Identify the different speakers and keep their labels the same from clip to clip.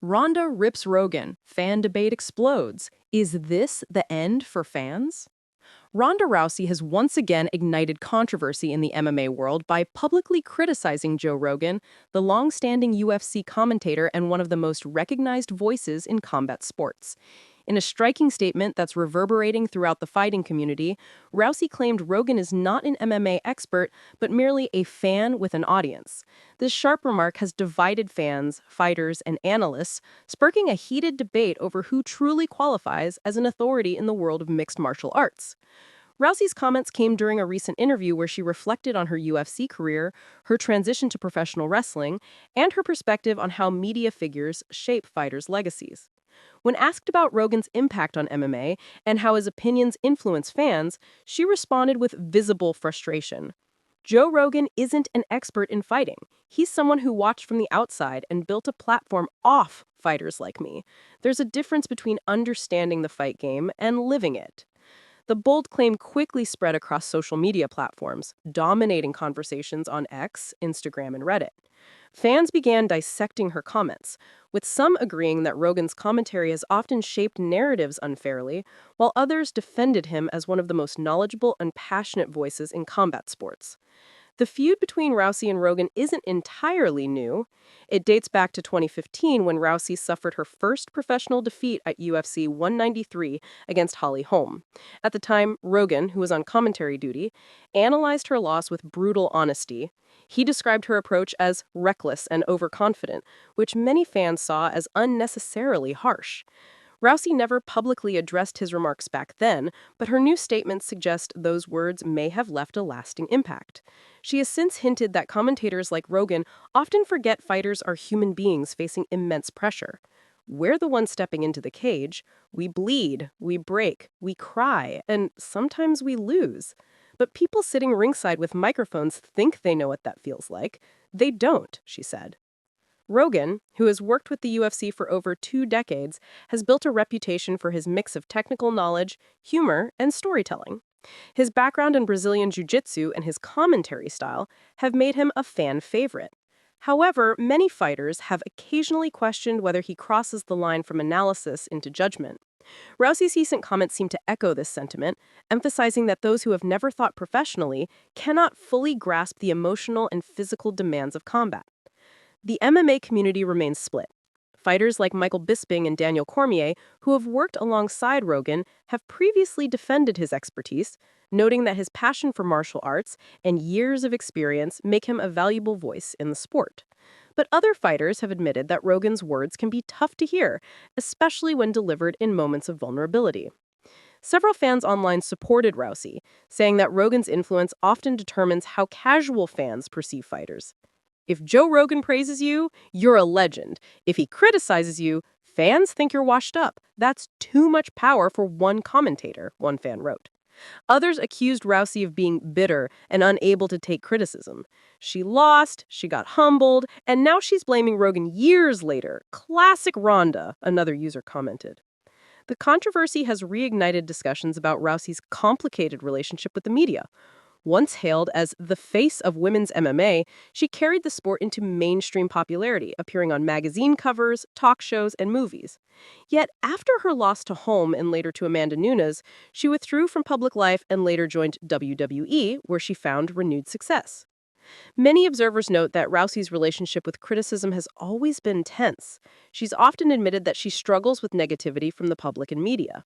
Speaker 1: Ronda rips Rogan. Fan debate explodes. Is this the end for fans? Ronda Rousey has once again ignited controversy in the MMA world by publicly criticizing Joe Rogan, the long-standing UFC commentator and one of the most recognized voices in combat sports. In a striking statement that's reverberating throughout the fighting community, Rousey claimed Rogan is not an MMA expert, but merely a fan with an audience. This sharp remark has divided fans, fighters, and analysts, sparking a heated debate over who truly qualifies as an authority in the world of mixed martial arts. Rousey's comments came during a recent interview where she reflected on her UFC career, her transition to professional wrestling, and her perspective on how media figures shape fighters' legacies. When asked about Rogan's impact on MMA and how his opinions influence fans, she responded with visible frustration. Joe Rogan isn't an expert in fighting. He's someone who watched from the outside and built a platform off fighters like me. There's a difference between understanding the fight game and living it. The bold claim quickly spread across social media platforms, dominating conversations on X, Instagram, and Reddit. Fans began dissecting her comments, with some agreeing that Rogan's commentary has often shaped narratives unfairly, while others defended him as one of the most knowledgeable and passionate voices in combat sports. The feud between Rousey and Rogan isn't entirely new. It dates back to 2015 when Rousey suffered her first professional defeat at UFC 193 against Holly Holm. At the time, Rogan, who was on commentary duty, analyzed her loss with brutal honesty. He described her approach as reckless and overconfident, which many fans saw as unnecessarily harsh. Rousey never publicly addressed his remarks back then, but her new statements suggest those words may have left a lasting impact. She has since hinted that commentators like Rogan often forget fighters are human beings facing immense pressure. We're the ones stepping into the cage. We bleed, we break, we cry, and sometimes we lose. But people sitting ringside with microphones think they know what that feels like. They don't, she said. Rogan, who has worked with the UFC for over 2 decades, has built a reputation for his mix of technical knowledge, humor, and storytelling. His background in Brazilian Jiu-Jitsu and his commentary style have made him a fan favorite. However, many fighters have occasionally questioned whether he crosses the line from analysis into judgment. Rousey's recent comments seem to echo this sentiment, emphasizing that those who have never thought professionally cannot fully grasp the emotional and physical demands of combat. The MMA community remains split. Fighters like Michael Bisping and Daniel Cormier, who have worked alongside Rogan, have previously defended his expertise, noting that his passion for martial arts and years of experience make him a valuable voice in the sport. But other fighters have admitted that Rogan's words can be tough to hear, especially when delivered in moments of vulnerability. Several fans online supported Rousey, saying that Rogan's influence often determines how casual fans perceive fighters. If Joe Rogan praises you, you're a legend. If he criticizes you, fans think you're washed up. That's too much power for one commentator, one fan wrote. Others accused Rousey of being bitter and unable to take criticism. She lost, she got humbled, and now she's blaming Rogan years later. Classic Ronda, another user commented. The controversy has reignited discussions about Rousey's complicated relationship with the media. Once hailed as the face of women's MMA, she carried the sport into mainstream popularity, appearing on magazine covers, talk shows, and movies. Yet, after her loss to Holm and later to Amanda Nunes, she withdrew from public life and later joined WWE, where she found renewed success. Many observers note that Rousey's relationship with criticism has always been tense. She's often admitted that she struggles with negativity from the public and media.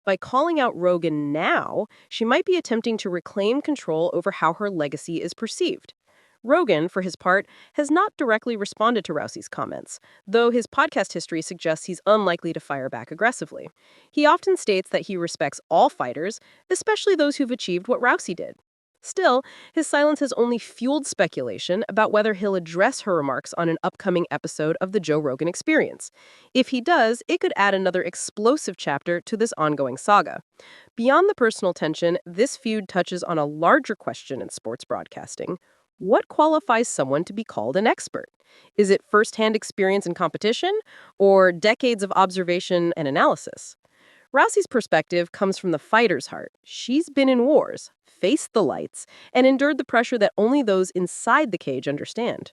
Speaker 1: By calling out Rogan now, she might be attempting to reclaim control over how her legacy is perceived. Rogan, for his part, has not directly responded to Rousey's comments, though his podcast history suggests he's unlikely to fire back aggressively. He often states that he respects all fighters, especially those who've achieved what Rousey did. Still, his silence has only fueled speculation about whether he'll address her remarks on an upcoming episode of The Joe Rogan Experience. If he does, it could add another explosive chapter to this ongoing saga. Beyond the personal tension, this feud touches on a larger question in sports broadcasting. What qualifies someone to be called an expert? Is it firsthand experience in competition, or decades of observation and analysis? Rousey's perspective comes from the fighter's heart. She's been in wars, faced the lights, and endured the pressure that only those inside the cage understand.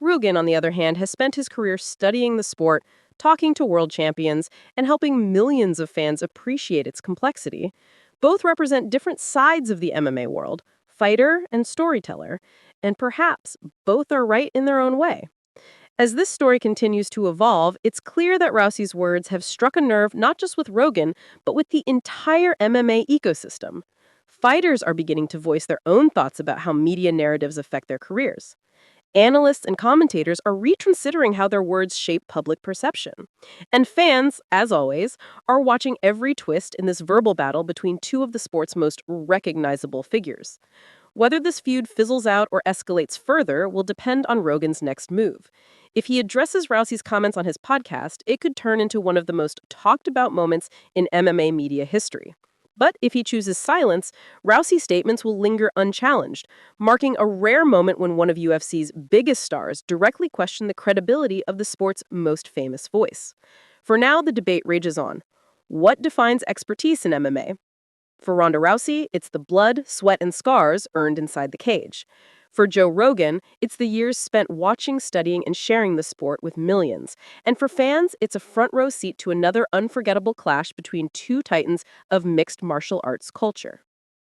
Speaker 1: Rogan, on the other hand, has spent his career studying the sport, talking to world champions, and helping millions of fans appreciate its complexity. Both represent different sides of the MMA world, fighter and storyteller, and perhaps both are right in their own way. As this story continues to evolve, it's clear that Rousey's words have struck a nerve not just with Rogan, but with the entire MMA ecosystem. Fighters are beginning to voice their own thoughts about how media narratives affect their careers. Analysts and commentators are reconsidering how their words shape public perception. And fans, as always, are watching every twist in this verbal battle between two of the sport's most recognizable figures. Whether this feud fizzles out or escalates further will depend on Rogan's next move. If he addresses Rousey's comments on his podcast, it could turn into one of the most talked about moments in MMA media history. But if he chooses silence, Rousey's statements will linger unchallenged, marking a rare moment when one of UFC's biggest stars directly questioned the credibility of the sport's most famous voice. For now, the debate rages on. What defines expertise in MMA? For Ronda Rousey, it's the blood, sweat, and scars earned inside the cage. For Joe Rogan, it's the years spent watching, studying, and sharing the sport with millions. And for fans, it's a front row seat to another unforgettable clash between two titans of mixed martial arts culture.